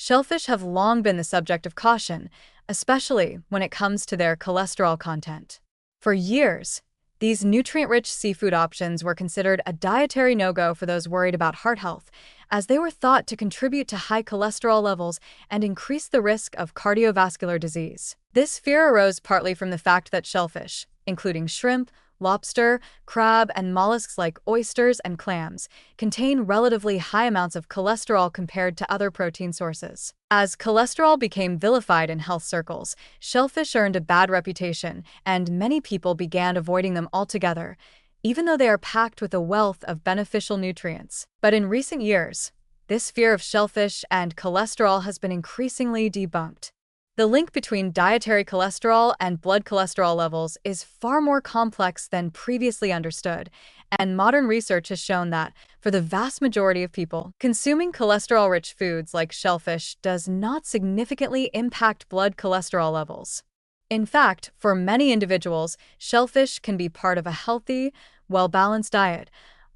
Shellfish have long been the subject of caution, especially when it comes to their cholesterol content. For years, these nutrient-rich seafood options were considered a dietary no-go for those worried about heart health, as they were thought to contribute to high cholesterol levels and increase the risk of cardiovascular disease. This fear arose partly from the fact that shellfish, including shrimp, lobster, crab, and mollusks like oysters and clams, contain relatively high amounts of cholesterol compared to other protein sources. As cholesterol became vilified in health circles, shellfish earned a bad reputation, and many people began avoiding them altogether, even though they are packed with a wealth of beneficial nutrients. But in recent years, this fear of shellfish and cholesterol has been increasingly debunked. The link between dietary cholesterol and blood cholesterol levels is far more complex than previously understood, and modern research has shown that, for the vast majority of people, consuming cholesterol-rich foods like shellfish does not significantly impact blood cholesterol levels. In fact, for many individuals, shellfish can be part of a healthy, well-balanced diet,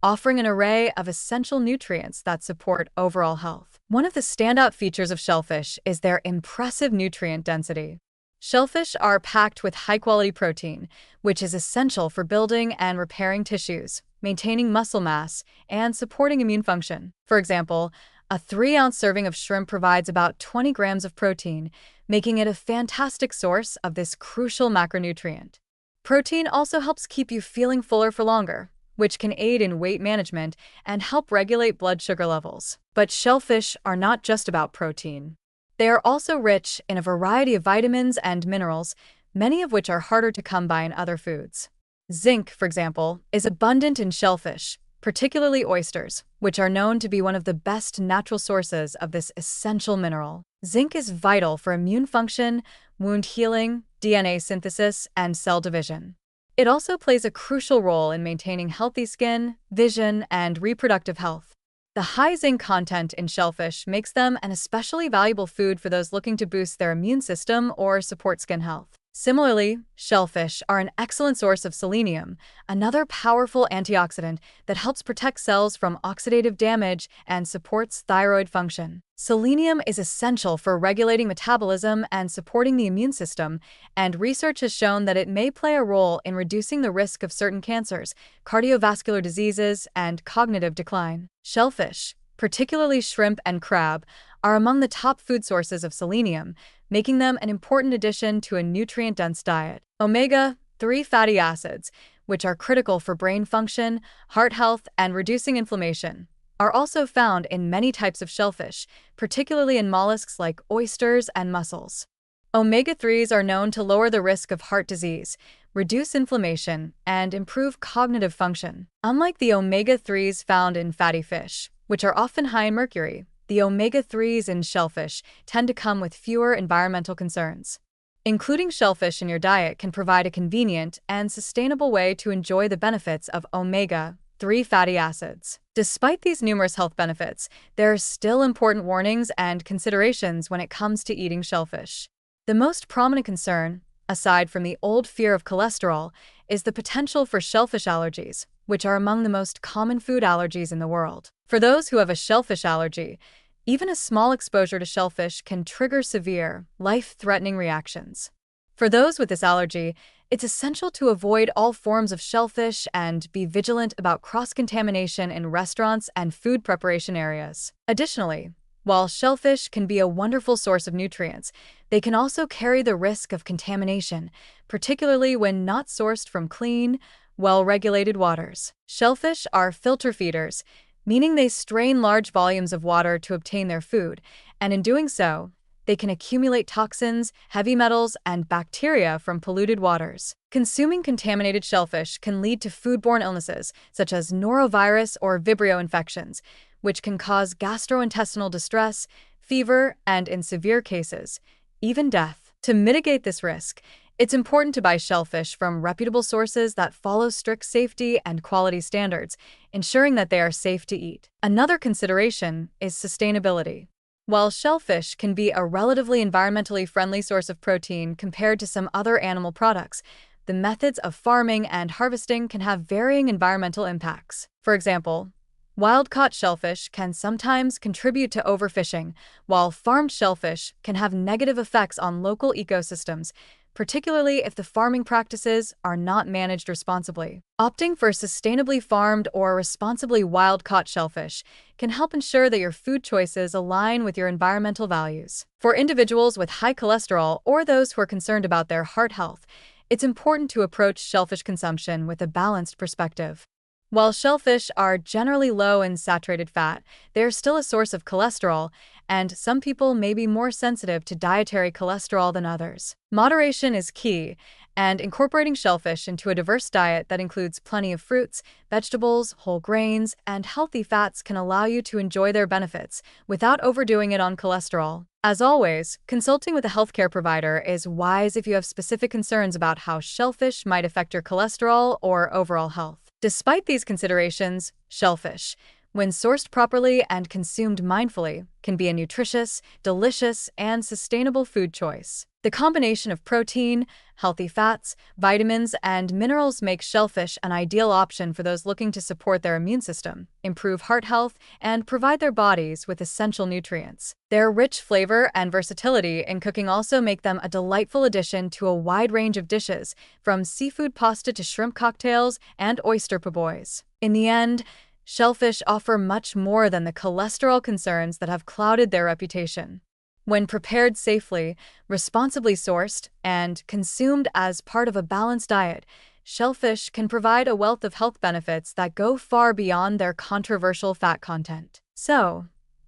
offering an array of essential nutrients that support overall health. One of the standout features of shellfish is their impressive nutrient density. Shellfish are packed with high-quality protein, which is essential for building and repairing tissues, maintaining muscle mass, and supporting immune function. For example, a 3-ounce serving of shrimp provides about 20 grams of protein, making it a fantastic source of this crucial macronutrient. Protein also helps keep you feeling fuller for longer, which can aid in weight management and help regulate blood sugar levels. But shellfish are not just about protein. They are also rich in a variety of vitamins and minerals, many of which are harder to come by in other foods. Zinc, for example, is abundant in shellfish, particularly oysters, which are known to be one of the best natural sources of this essential mineral. Zinc is vital for immune function, wound healing, DNA synthesis, and cell division. It also plays a crucial role in maintaining healthy skin, vision, and reproductive health. The high zinc content in shellfish makes them an especially valuable food for those looking to boost their immune system or support skin health. Similarly, shellfish are an excellent source of selenium, another powerful antioxidant that helps protect cells from oxidative damage and supports thyroid function. Selenium is essential for regulating metabolism and supporting the immune system, and research has shown that it may play a role in reducing the risk of certain cancers, cardiovascular diseases, and cognitive decline. Shellfish, particularly shrimp and crab, are among the top food sources of selenium, making them an important addition to a nutrient-dense diet. Omega-3 fatty acids, which are critical for brain function, heart health, and reducing inflammation, are also found in many types of shellfish, particularly in mollusks like oysters and mussels. Omega-3s are known to lower the risk of heart disease, reduce inflammation, and improve cognitive function. Unlike the omega-3s found in fatty fish, which are often high in mercury, the omega-3s in shellfish tend to come with fewer environmental concerns. Including shellfish in your diet can provide a convenient and sustainable way to enjoy the benefits of omega-3 fatty acids. Despite these numerous health benefits, there are still important warnings and considerations when it comes to eating shellfish. The most prominent concern, aside from the old fear of cholesterol, is the potential for shellfish allergies, which are among the most common food allergies in the world. For those who have a shellfish allergy, even a small exposure to shellfish can trigger severe, life-threatening reactions. For those with this allergy, it's essential to avoid all forms of shellfish and be vigilant about cross-contamination in restaurants and food preparation areas. Additionally, while shellfish can be a wonderful source of nutrients, they can also carry the risk of contamination, particularly when not sourced from clean, well-regulated waters. Shellfish are filter feeders, meaning they strain large volumes of water to obtain their food, and in doing so, they can accumulate toxins, heavy metals, and bacteria from polluted waters. Consuming contaminated shellfish can lead to foodborne illnesses, such as norovirus or Vibrio infections, which can cause gastrointestinal distress, fever, and in severe cases, even death. To mitigate this risk, it's important to buy shellfish from reputable sources that follow strict safety and quality standards, ensuring that they are safe to eat. Another consideration is sustainability. While shellfish can be a relatively environmentally friendly source of protein compared to some other animal products, the methods of farming and harvesting can have varying environmental impacts. For example, Wild-caught shellfish can sometimes contribute to overfishing, while farmed shellfish can have negative effects on local ecosystems, particularly if the farming practices are not managed responsibly. Opting for sustainably farmed or responsibly wild-caught shellfish can help ensure that your food choices align with your environmental values. For individuals with high cholesterol or those who are concerned about their heart health, it's important to approach shellfish consumption with a balanced perspective. While shellfish are generally low in saturated fat, they are still a source of cholesterol, and some people may be more sensitive to dietary cholesterol than others. Moderation is key, and incorporating shellfish into a diverse diet that includes plenty of fruits, vegetables, whole grains, and healthy fats can allow you to enjoy their benefits without overdoing it on cholesterol. As always, consulting with a healthcare provider is wise if you have specific concerns about how shellfish might affect your cholesterol or overall health. Despite these considerations, shellfish, when sourced properly and consumed mindfully, can be a nutritious, delicious, and sustainable food choice. The combination of protein, healthy fats, vitamins, and minerals makes shellfish an ideal option for those looking to support their immune system, improve heart health, and provide their bodies with essential nutrients. Their rich flavor and versatility in cooking also make them a delightful addition to a wide range of dishes, from seafood pasta to shrimp cocktails and oyster po' boys. In the end, shellfish offer much more than the cholesterol concerns that have clouded their reputation. When prepared safely, responsibly sourced, and consumed as part of a balanced diet, shellfish can provide a wealth of health benefits that go far beyond their controversial fat content. So,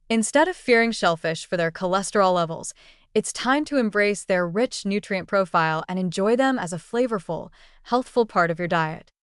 instead of fearing shellfish for their cholesterol levels, it's time to embrace their rich nutrient profile and enjoy them as a flavorful, healthful part of your diet.